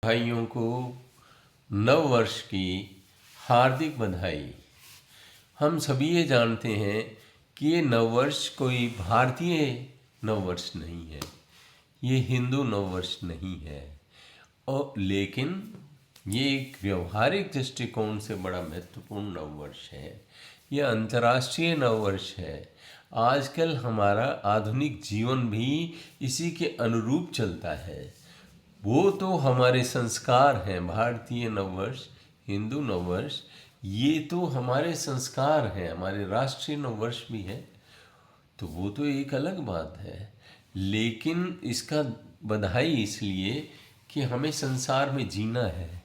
भाइयों को नव वर्ष की हार्दिक बधाई। हम सभी ये जानते हैं कि ये नववर्ष कोई भारतीय नववर्ष नहीं है, ये हिंदू नववर्ष नहीं है, और लेकिन ये एक व्यवहारिक दृष्टिकोण से बड़ा महत्वपूर्ण नववर्ष है। ये अंतर्राष्ट्रीय नववर्ष है। आजकल हमारा आधुनिक जीवन भी इसी के अनुरूप चलता है। वो तो हमारे संस्कार हैं। भारतीय नववर्ष, हिंदू नववर्ष, ये तो हमारे संस्कार हैं। हमारे राष्ट्रीय नववर्ष भी है, तो वो तो एक अलग बात है। लेकिन इसका बधाई इसलिए कि हमें संसार में जीना है,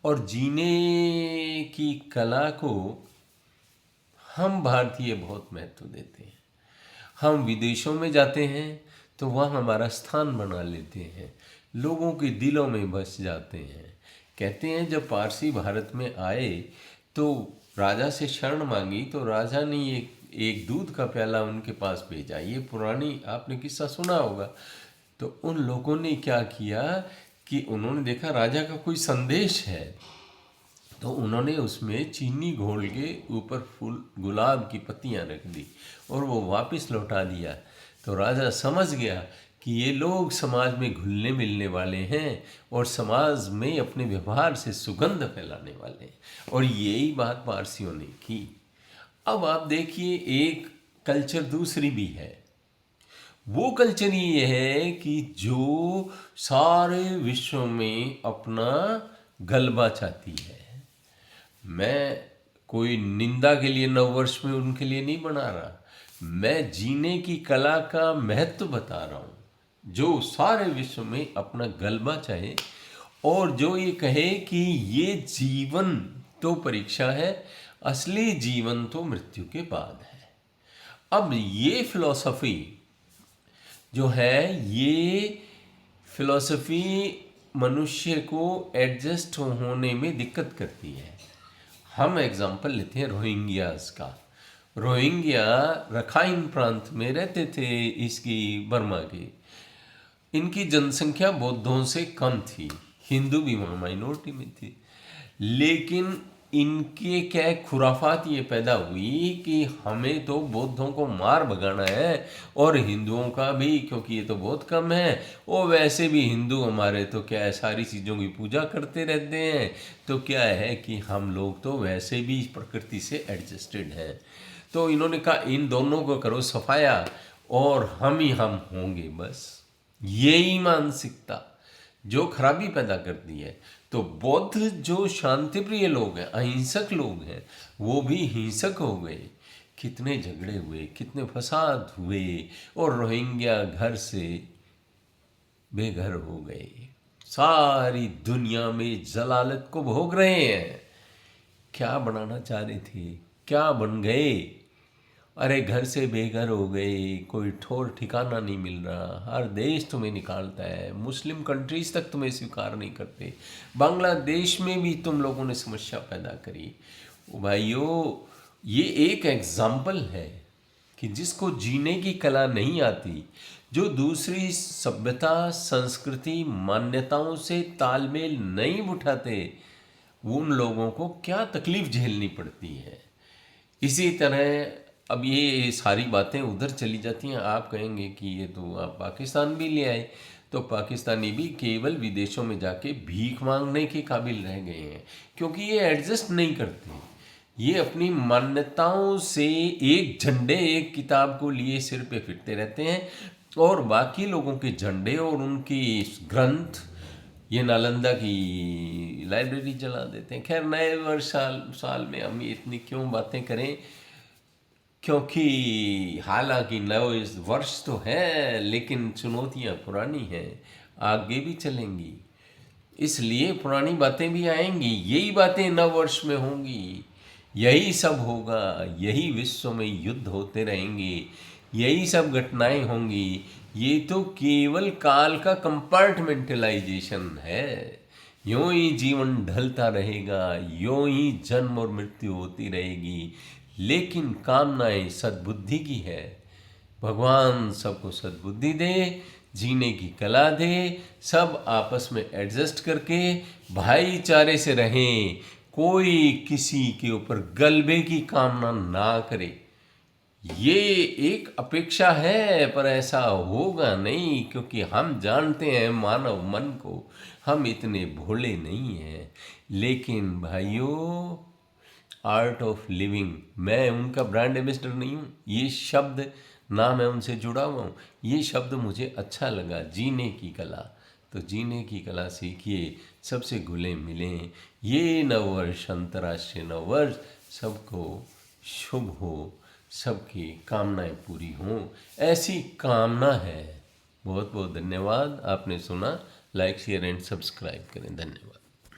और जीने की कला को हम भारतीय बहुत महत्व देते हैं। हम विदेशों में जाते हैं तो वहाँ हमारा स्थान बना लेते हैं, लोगों के दिलों में बस जाते हैं। कहते हैं जब पारसी भारत में आए तो राजा से शरण मांगी, तो राजा ने एक दूध का प्याला उनके पास भेजा। ये पुरानी आपने किस्सा सुना होगा। तो उन लोगों ने क्या किया कि उन्होंने देखा राजा का कोई संदेश है, तो उन्होंने उसमें चीनी घोल के ऊपर फूल गुलाब की पत्तियां रख दी और वो वापस लौटा दिया। तो राजा समझ गया कि ये लोग समाज में घुलने मिलने वाले हैं और समाज में अपने व्यवहार से सुगंध फैलाने वाले हैं, और यही बात पारसियों ने की। अब आप देखिए, एक कल्चर दूसरी भी है। वो कल्चर ये है कि जो सारे विश्व में अपना गलबा चाहती है। मैं कोई निंदा के लिए नववर्ष में उनके लिए नहीं बना रहा, मैं जीने की कला का महत्व बता रहा हूँ, जो सारे विश्व में अपना गलबा चाहे और जो ये कहे कि ये जीवन तो परीक्षा है, असली जीवन तो मृत्यु के बाद है। अब ये फिलॉसफी जो है, ये फिलॉसफी मनुष्य को एडजस्ट होने में दिक्कत करती है। हम एग्जाम्पल लेते हैं रोहिंग्यास का। रोहिंग्या रखाइन प्रांत में रहते थे, इसकी बर्मा की। इनकी जनसंख्या बौद्धों से कम थी, हिंदू भी वहाँ माइनॉरिटी में थी। लेकिन इनके क्या खुराफात ये पैदा हुई कि हमें तो बौद्धों को मार भगाना है, और हिंदुओं का भी, क्योंकि ये तो बहुत कम है, और वैसे भी हिंदू हमारे तो क्या है, सारी चीज़ों की पूजा करते रहते हैं, तो क्या है कि हम लोग तो वैसे भी प्रकृति से एडजस्टेड हैं। तो इन्होंने कहा इन दोनों को करो सफाया और हम ही हम होंगे। बस यही मानसिकता जो खराबी पैदा करती है। तो बौद्ध जो शांतिप्रिय लोग हैं, अहिंसक लोग हैं, वो भी हिंसक हो गए। कितने झगड़े हुए, कितने फसाद हुए, और रोहिंग्या घर से बेघर हो गए। सारी दुनिया में जलालत को भोग रहे हैं। क्या बनाना चाह रहे थे, क्या बन गए। अरे घर से बेघर हो गए, कोई ठौर ठिकाना नहीं मिल रहा, हर देश तुम्हें निकालता है, मुस्लिम कंट्रीज तक तुम्हें स्वीकार नहीं करते, बांग्लादेश में भी तुम लोगों ने समस्या पैदा करी। भाइयों, ये एक एग्जाम्पल है कि जिसको जीने की कला नहीं आती, जो दूसरी सभ्यता, संस्कृति, मान्यताओं से तालमेल नहीं उठाते, उन लोगों को क्या तकलीफ झेलनी पड़ती है। इसी तरह अब ये सारी बातें उधर चली जाती हैं। आप कहेंगे कि ये तो आप पाकिस्तान भी ले आए, तो पाकिस्तानी भी केवल विदेशों में जाके भीख मांगने के काबिल रह गए हैं, क्योंकि ये एडजस्ट नहीं करते। ये अपनी मान्यताओं से एक झंडे, एक किताब को लिए सिर पे फिरते रहते हैं, और बाकी लोगों के झंडे और उनकी ग्रंथ, ये नालंदा की लाइब्रेरी चला देते हैं। खैर, नए वर्ष साल में हम इतनी क्यों बातें करें, क्योंकि हालांकि नए वर्ष तो है, लेकिन चुनौतियां पुरानी हैं, आगे भी चलेंगी, इसलिए पुरानी बातें भी आएंगी। यही बातें नव वर्ष में होंगी, यही सब होगा, यही विश्व में युद्ध होते रहेंगे, यही सब घटनाएं होंगी। ये तो केवल काल का कंपार्टमेंटलाइजेशन है। यूं ही जीवन ढलता रहेगा, यूं ही जन्म और मृत्यु होती रहेगी, लेकिन कामनाएं सद्बुद्धि की है। भगवान सबको सद्बुद्धि दे, जीने की कला दे, सब आपस में एडजस्ट करके भाईचारे से रहें, कोई किसी के ऊपर गलबे की कामना ना करे। ये एक अपेक्षा है, पर ऐसा होगा नहीं, क्योंकि हम जानते हैं मानव मन को, हम इतने भोले नहीं हैं। लेकिन भाइयों, आर्ट ऑफ लिविंग, मैं उनका ब्रांड एम्बेसडर नहीं हूँ, ये शब्द ना मैं उनसे जुड़ा हुआ हूँ, ये शब्द मुझे अच्छा लगा, जीने की कला। तो जीने की कला सीखिए, सबसे घुले मिलें। ये नववर्ष, अंतर्राष्ट्रीय नववर्ष सबको शुभ हो, सबकी कामनाएं पूरी हों, ऐसी कामना है। बहुत बहुत धन्यवाद। आपने सुना। लाइक शेयर एंड सब्सक्राइब करें। धन्यवाद।